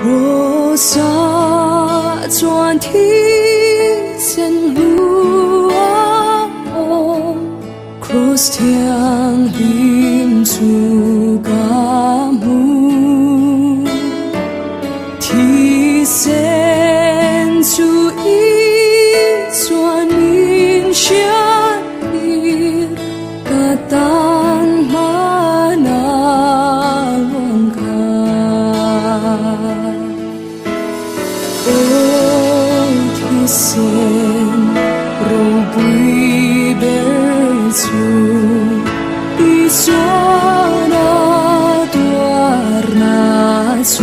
Rosa转体真路啊，cross 天林出家门，提升出一转明显的个单马那望看。Sen rompui bersu di suara tuarna su